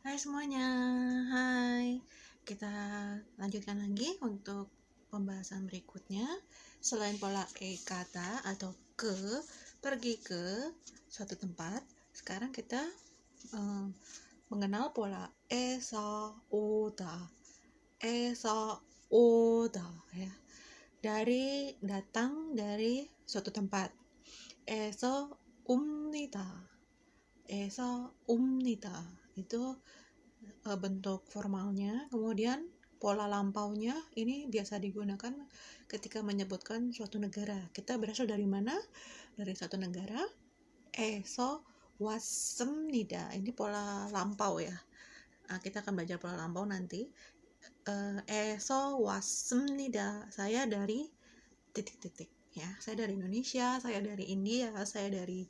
Hai semuanya, hai. Kita lanjutkan lagi untuk pembahasan berikutnya. Selain pola kata atau pergi ke suatu tempat, sekarang kita mengenal pola esa, oda, ya. Datang dari suatu tempat. Esa 옵니다. Itu bentuk formalnya. Kemudian pola lampaunya ini biasa digunakan ketika menyebutkan suatu negara. Kita berasal dari mana? Dari suatu negara. Eso was습니다. Ini pola lampau ya. Kita akan belajar pola lampau nanti. Eso was습니다. Saya dari titik-titik ya. Saya dari Indonesia, saya dari India, saya dari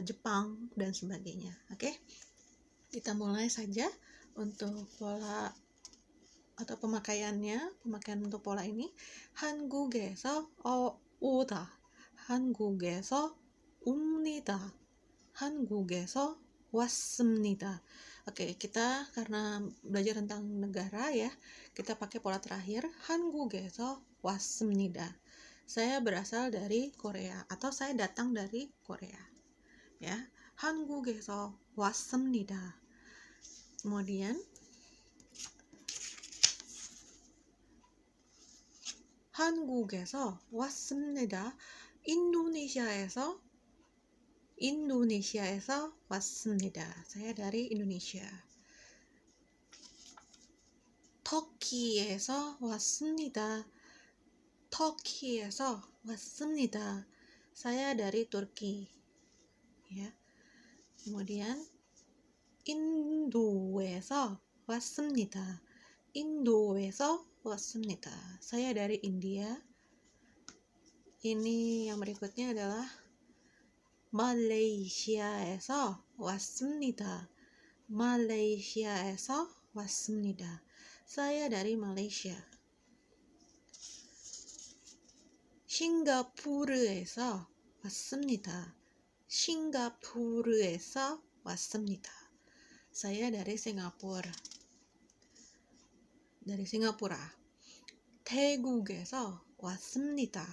Jepang dan sebagainya. Oke. Kita mulai saja untuk pola atau pemakaian untuk pola ini. 한국에서 오다, 한국에서 옵니다, 한국에서 왔습니다. Oke, kita karena belajar tentang negara ya, kita pakai pola terakhir, 한국에서 왔습니다. Saya berasal dari Korea atau saya datang dari Korea. Ya, 한국에서 왔습니다. Kemudian 한국에서 왔습니다. 인도네시아에서 왔습니다. Saya dari Indonesia. 터키에서 왔습니다. 터키에서 왔습니다. Saya dari Turki. Ya. Kemudian 인도에서 왔습니다. 인도에서 왔습니다. Saya dari India. Ini yang berikutnya adalah 말레이시아에서 왔습니다. 말레이시아에서 왔습니다. Saya dari Malaysia. 싱가포르에서 왔습니다. 싱가포르에서 왔습니다. Saya dari Singapura. dari Singapura. 태국에서 왔습니다.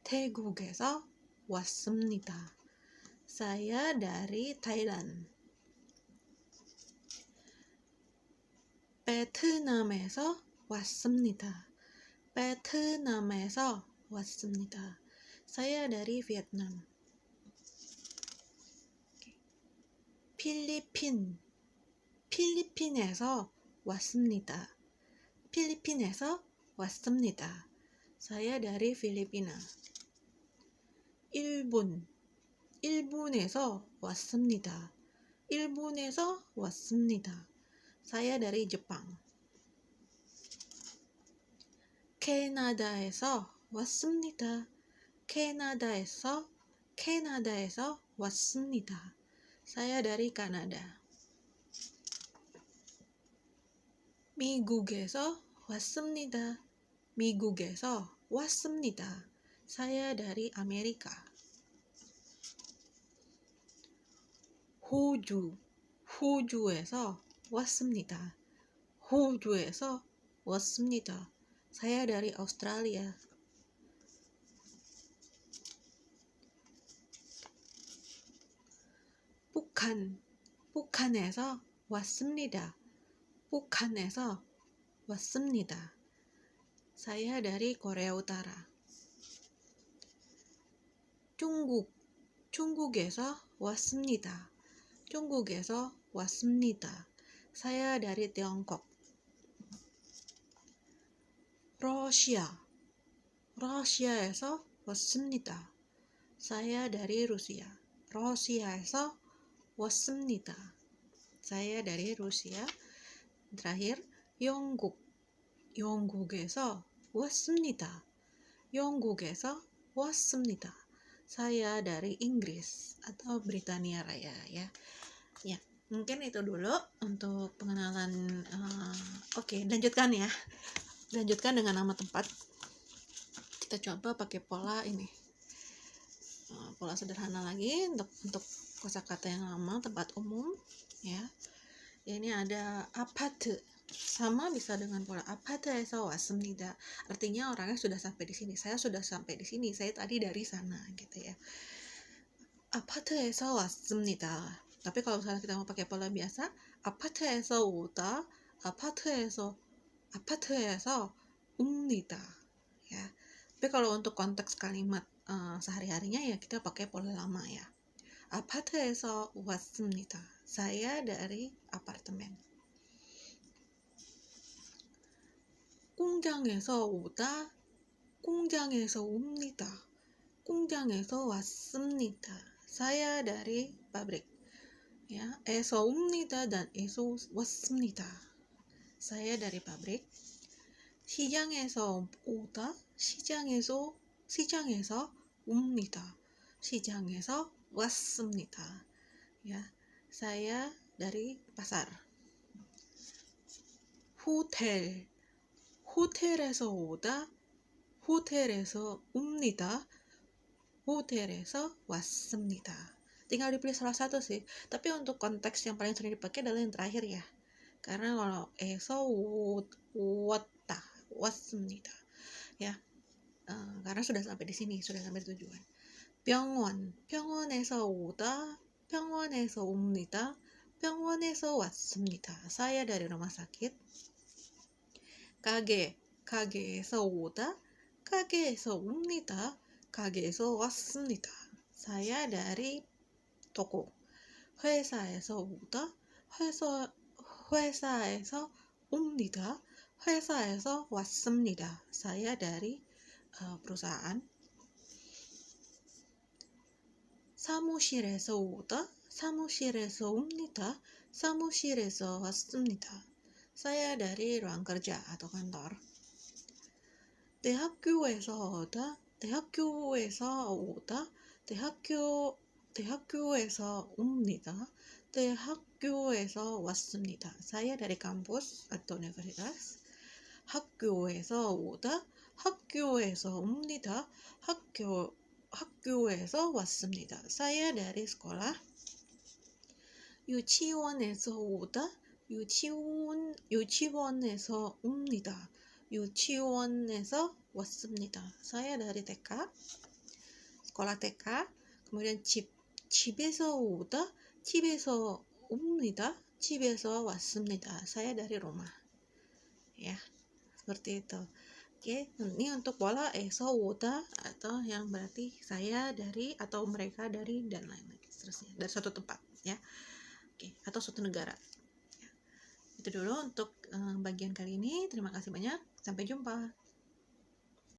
태국에서 왔습니다. Saya dari Thailand. 베트남에서 왔습니다. 베트남에서 왔습니다. Saya dari Vietnam. 필리핀에서 왔습니다. 필리핀에서 왔습니다. Saya dari Filipina. 일본에서 왔습니다. 일본에서 왔습니다. Saya dari Jepang. 캐나다에서 왔습니다. 캐나다에서 왔습니다. Saya dari Kanada. 미국에서 왔습니다. 미국에서 왔습니다. Saya dari Amerika. 호주에서 왔습니다. 호주에서 왔습니다. Saya dari Australia. 북한에서 왔습니다. 북한에서 왔습니다. Saya dari Korea Utara. 중국에서 왔습니다. 중국에서 왔습니다. Saya dari Tiongkok. 러시아에서 왔습니다. Saya dari Rusia. 러시아에서 왔습니다. Saya dari Rusia. Terakhir, 영국에서 왔습니다. 영국에서 왔습니다. Saya dari Inggris atau Britania Raya ya. Ya, mungkin itu dulu untuk pengenalan. Oke, lanjutkan ya. Lanjutkan dengan nama tempat. Kita coba pakai pola ini. Pola sederhana lagi untuk kosakata yang lama, tempat umum ya. Oke, ini ada 아파트. Sama bisa dengan pola 아파트에서 왔습니다. Artinya orangnya sudah sampai di sini. Saya sudah sampai di sini. Saya tadi dari sana gitu ya. 아파트에서 왔습니다. Tapi kalau misalnya kita mau pakai pola biasa, 아파트에서 오다, 아파트에서 옵니다. Ya. Tapi kalau untuk konteks kalimat sehari-harinya ya kita pakai pola lama ya. 아파트에서 왔습니다. Saya dari apartemen. 공장에서 오다, 공장에서 옵니다. 공장에서 왔습니다. Saya dari pabrik. Ya, 에서 옵니다 dan 에서 왔습니다. Saya dari pabrik. 시장에서 오다, 시장에서 옵니다. 시장에서 왔습니다. Ya, saya dari pasar. 호텔에서 오다, 호텔에서 옵니다. 호텔에서 왔습니다. Tinggal dipilih salah satu sih. Tapi untuk konteks yang paling sering dipakai adalah yang terakhir ya. Karena kalau 에서 왔다, 왔습니다. Ya, karena sudah sampai di sini, sudah sampai di tujuan. 병원에서 오다, 병원에서 옵니다. 병원에서 왔습니다. Saya dari rumah sakit. 가게에서 오다, 가게에서 옵니다. 가게에서 왔습니다. Saya dari toko. 회사에서 오다, 회사에서 옵니다. 회사에서 왔습니다. Saya dari perusahaan. 사무실에서 오다, 사무실에서 옵니다. 사무실에서 왔습니다. Saya dari ruang kerja atau kantor. 대학교에서 오다, 대학교에서 오다, 대학교에서 옵니다. 대학교에서 왔습니다. Saya dari kampus atau universitas. 학교에서 오다, 학교에서 옵니다. 학교에서 왔습니다. Saya dari sekolah. 유치원에서 오다, 유치원에서 옵니다. 유치원에서 왔습니다. Saya dari TK, sekolah TK. kemudian 집에서 오다, 집에서 옵니다. 집에서 왔습니다. Saya dari rumah. Ya, seperti itu. Oke, ini untuk pola eso oda atau yang berarti saya dari atau mereka dari dan lain-lain seterusnya dari suatu tempat ya. Oke, atau suatu negara. Ya. Itu dulu untuk bagian kali ini. Terima kasih banyak. Sampai jumpa.